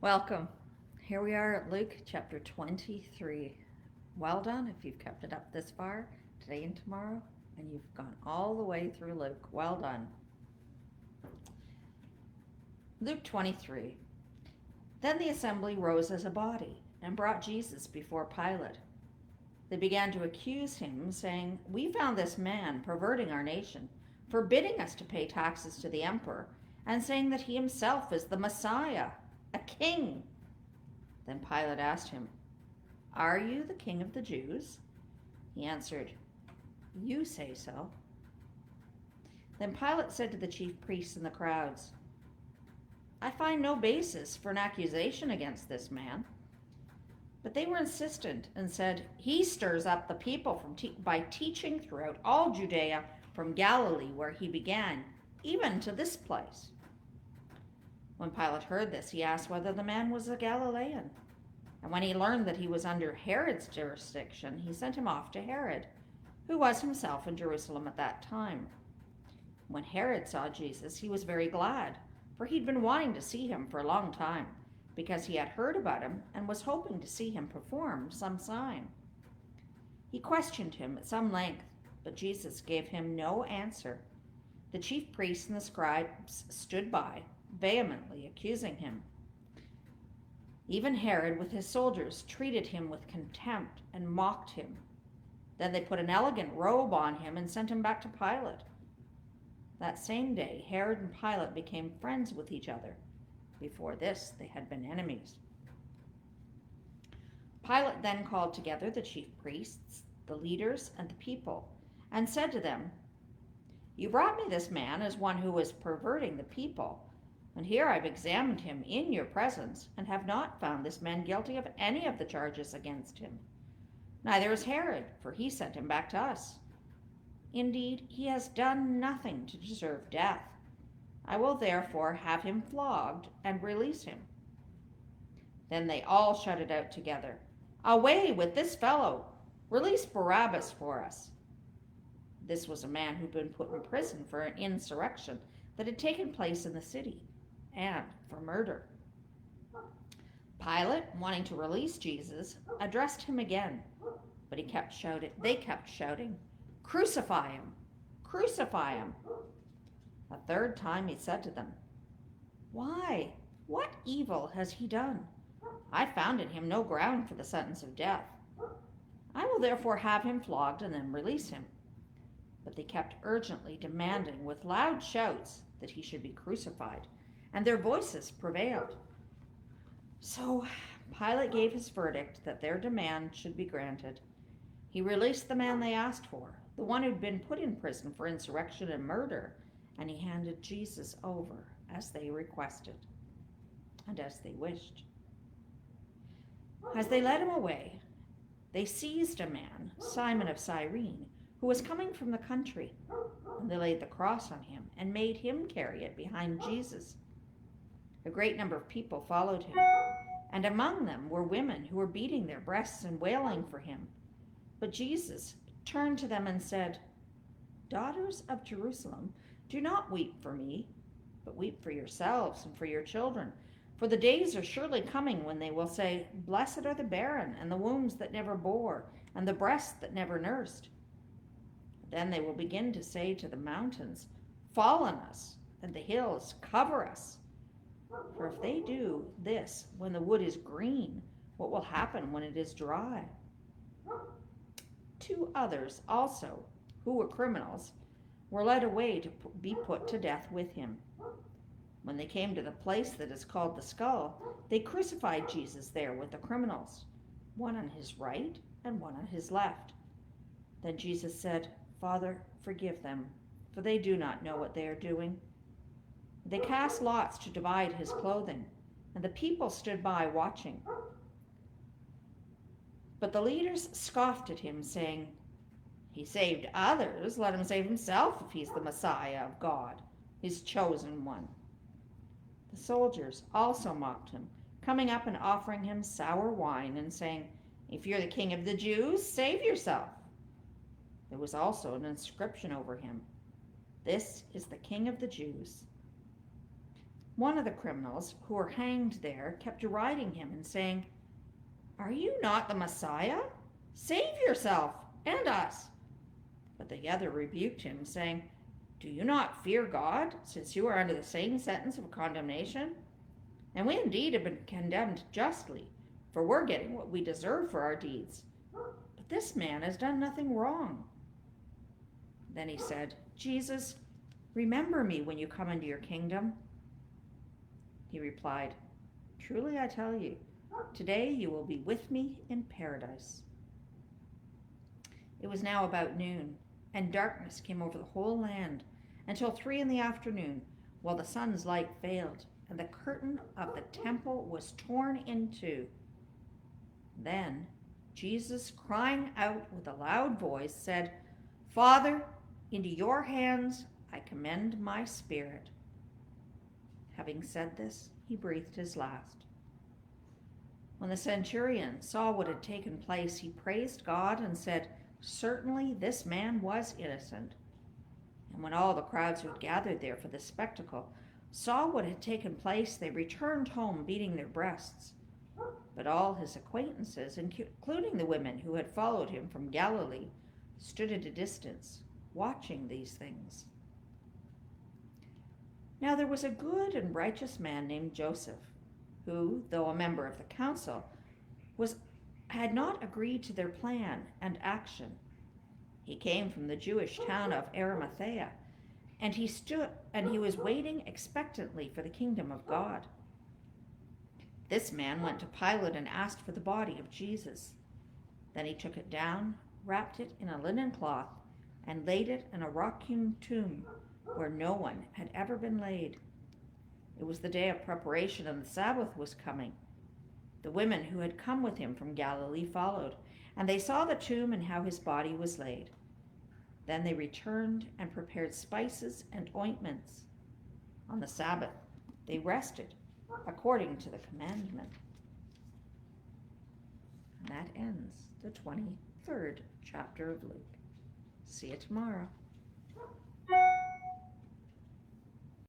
Welcome. Here we are at Luke chapter 23. Well done if you've kept it up this far, today and tomorrow, and you've gone all the way through Luke. Well done. Luke 23. Then the assembly rose as a body and brought Jesus before Pilate. They began to accuse him, saying, "We found this man perverting our nation, forbidding us to pay taxes to the emperor, and saying that he himself is the Messiah, a king." Then Pilate asked him, "Are you the king of the Jews?" He answered, "You say so." Then Pilate said to the chief priests and the crowds, "I find no basis for an accusation against this man." But they were insistent and said, "He stirs up the people by teaching throughout all Judea, from Galilee where he began, even to this place." When Pilate heard this, he asked whether the man was a Galilean. And when he learned that he was under Herod's jurisdiction, he sent him off to Herod, who was himself in Jerusalem at that time. When Herod saw Jesus, he was very glad, for he'd been wanting to see him for a long time, because he had heard about him and was hoping to see him perform some sign. He questioned him at some length, but Jesus gave him no answer. The chief priests and the scribes stood by, vehemently accusing him. Even Herod with his soldiers treated him with contempt and mocked him. Then they put an elegant robe on him and sent him back to Pilate. That same day, Herod and Pilate became friends with each other. Before this, they had been enemies. Pilate then called together the chief priests, the leaders, and the people, and said to them, "You brought me this man as one who was perverting the people. And here I've examined him in your presence, and have not found this man guilty of any of the charges against him. Neither is Herod, for he sent him back to us. Indeed, he has done nothing to deserve death. I will therefore have him flogged and release him." Then they all shouted out together, "Away with this fellow! Release Barabbas for us!" This was a man who'd been put in prison for an insurrection that had taken place in the city, and for murder. Pilate, wanting to release Jesus, addressed him again, but they kept shouting, "Crucify him! Crucify him!" A third time he said to them, "Why? What evil has he done? I found in him no ground for the sentence of death. I will therefore have him flogged and then release him." But they kept urgently demanding with loud shouts that he should be crucified, and their voices prevailed. So Pilate gave his verdict that their demand should be granted. He released the man they asked for, the one who'd been put in prison for insurrection and murder, and he handed Jesus over as they requested and as they wished. As they led him away, they seized a man, Simon of Cyrene, who was coming from the country, and they laid the cross on him and made him carry it behind Jesus. A great number of people followed him, and among them were women who were beating their breasts and wailing for him. But Jesus turned to them and said, "Daughters of Jerusalem, do not weep for me, but weep for yourselves and for your children. For the days are surely coming when they will say, 'Blessed are the barren, and the wombs that never bore, and the breasts that never nursed.' Then they will begin to say to the mountains, 'Fall on us,' and the hills, 'Cover us.' For if they do this when the wood is green, what will happen when it is dry?" Two others also, who were criminals, were led away to be put to death with him. When they came to the place that is called the Skull, they crucified Jesus there with the criminals, one on his right and one on his left. Then Jesus said, "Father, forgive them, for they do not know what they are doing." They cast lots to divide his clothing, and the people stood by watching. But the leaders scoffed at him, saying, "He saved others, let him save himself if he's the Messiah of God, his chosen one." The soldiers also mocked him, coming up and offering him sour wine and saying, "If you're the king of the Jews, save yourself." There was also an inscription over him, "This is the King of the Jews." One of the criminals who were hanged there kept deriding him and saying, "Are you not the Messiah? Save yourself and us." But the other rebuked him, saying, "Do you not fear God, since you are under the same sentence of condemnation? And we indeed have been condemned justly, for we're getting what we deserve for our deeds. But this man has done nothing wrong." Then he said, "Jesus, remember me when you come into your kingdom." He replied, "Truly I tell you, today you will be with me in paradise." It was now about noon, and darkness came over the whole land until 3 p.m, while the sun's light failed, and the curtain of the temple was torn in two. Then Jesus, crying out with a loud voice, said, "Father, into your hands I commend my spirit." Having said this, he breathed his last. When the centurion saw what had taken place, he praised God and said, "Certainly this man was innocent." And when all the crowds who had gathered there for the spectacle saw what had taken place, they returned home beating their breasts. But all his acquaintances, including the women who had followed him from Galilee, stood at a distance, watching these things. Now there was a good and righteous man named Joseph, who, though a member of the council, had not agreed to their plan and action. He came from the Jewish town of Arimathea, and he was waiting expectantly for the kingdom of God. This man went to Pilate and asked for the body of Jesus. Then he took it down, wrapped it in a linen cloth, and laid it in a rock-hewn tomb where no one had ever been laid. It was the day of preparation, and the Sabbath was coming. The women who had come with him from Galilee followed, and they saw the tomb and how his body was laid. Then they returned and prepared spices and ointments. On the Sabbath, they rested according to the commandment. And that ends the 23rd chapter of Luke. See you tomorrow.